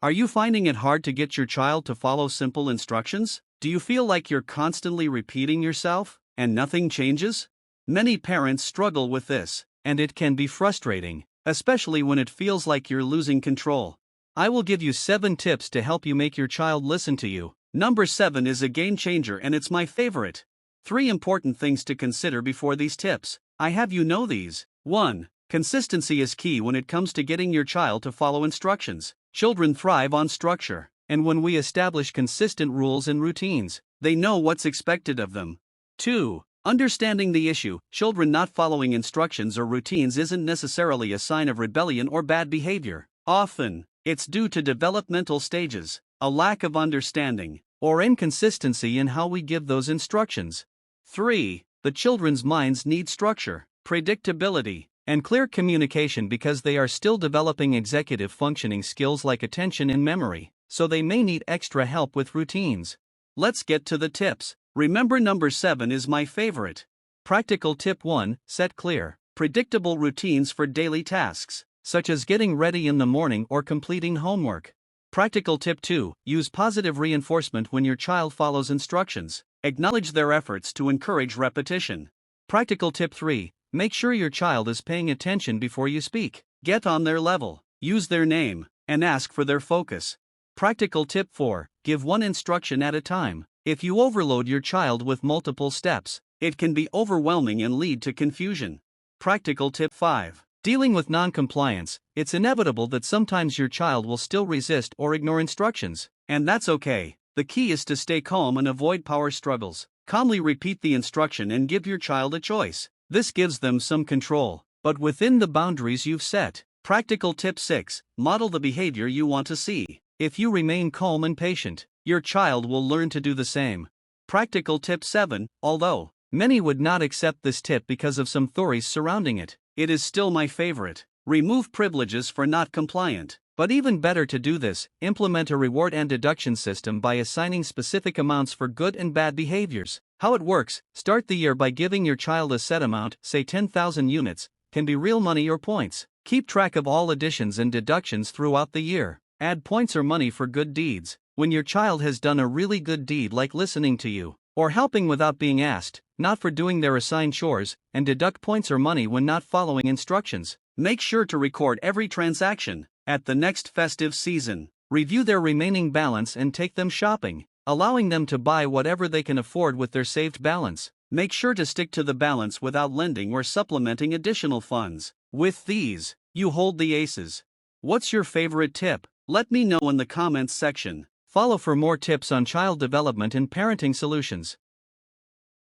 Are you finding it hard to get your child to follow simple instructions? Do you feel like you're constantly repeating yourself, and nothing changes? Many parents struggle with this, and it can be frustrating, especially when it feels like you're losing control. I will give you 7 tips to help you make your child listen to you. Number 7 is a game changer and it's my favorite. 3 important things to consider before these tips. I have you know these. 1. Consistency is key when it comes to getting your child to follow instructions. Children thrive on structure, and when we establish consistent rules and routines, they know what's expected of them. 2. Understanding the issue. Children not following instructions or routines isn't necessarily a sign of rebellion or bad behavior. Often, it's due to developmental stages, a lack of understanding, or inconsistency in how we give those instructions. 3. The children's minds need structure, predictability, and clear communication because they are still developing executive functioning skills like attention and memory, so they may need extra help with routines. Let's get to the tips. Remember, number 7 is my favorite. Practical tip 1: set clear, predictable routines for daily tasks, such as getting ready in the morning or completing homework. Practical tip 2: use positive reinforcement when your child follows instructions. Acknowledge their efforts to encourage repetition. Practical tip 3: make sure your child is paying attention before you speak. Get on their level, use their name, and ask for their focus. Practical tip 4: give one instruction at a time. If you overload your child with multiple steps, it can be overwhelming and lead to confusion. Practical tip 5: dealing with non-compliance. It's inevitable that sometimes your child will still resist or ignore instructions, and that's okay. The key is to stay calm and avoid power struggles. Calmly repeat the instruction and give your child a choice. This gives them some control, but within the boundaries you've set. Practical tip 6: model the behavior you want to see. If you remain calm and patient, your child will learn to do the same. Practical tip 7: although many would not accept this tip because of some theories surrounding it, it is still my favorite. Remove privileges for not compliant. But even better to do this, implement a reward and deduction system by assigning specific amounts for good and bad behaviors. How it works: start the year by giving your child a set amount, say 10,000 units, can be real money or points. Keep track of all additions and deductions throughout the year. Add points or money for good deeds. When your child has done a really good deed like listening to you, or helping without being asked, not for doing their assigned chores, and deduct points or money when not following instructions. Make sure to record every transaction. At the next festive season, review their remaining balance and take them shopping, allowing them to buy whatever they can afford with their saved balance. Make sure to stick to the balance without lending or supplementing additional funds. With these, you hold the aces. What's your favorite tip? Let me know in the comments section. Follow for more tips on child development and parenting solutions.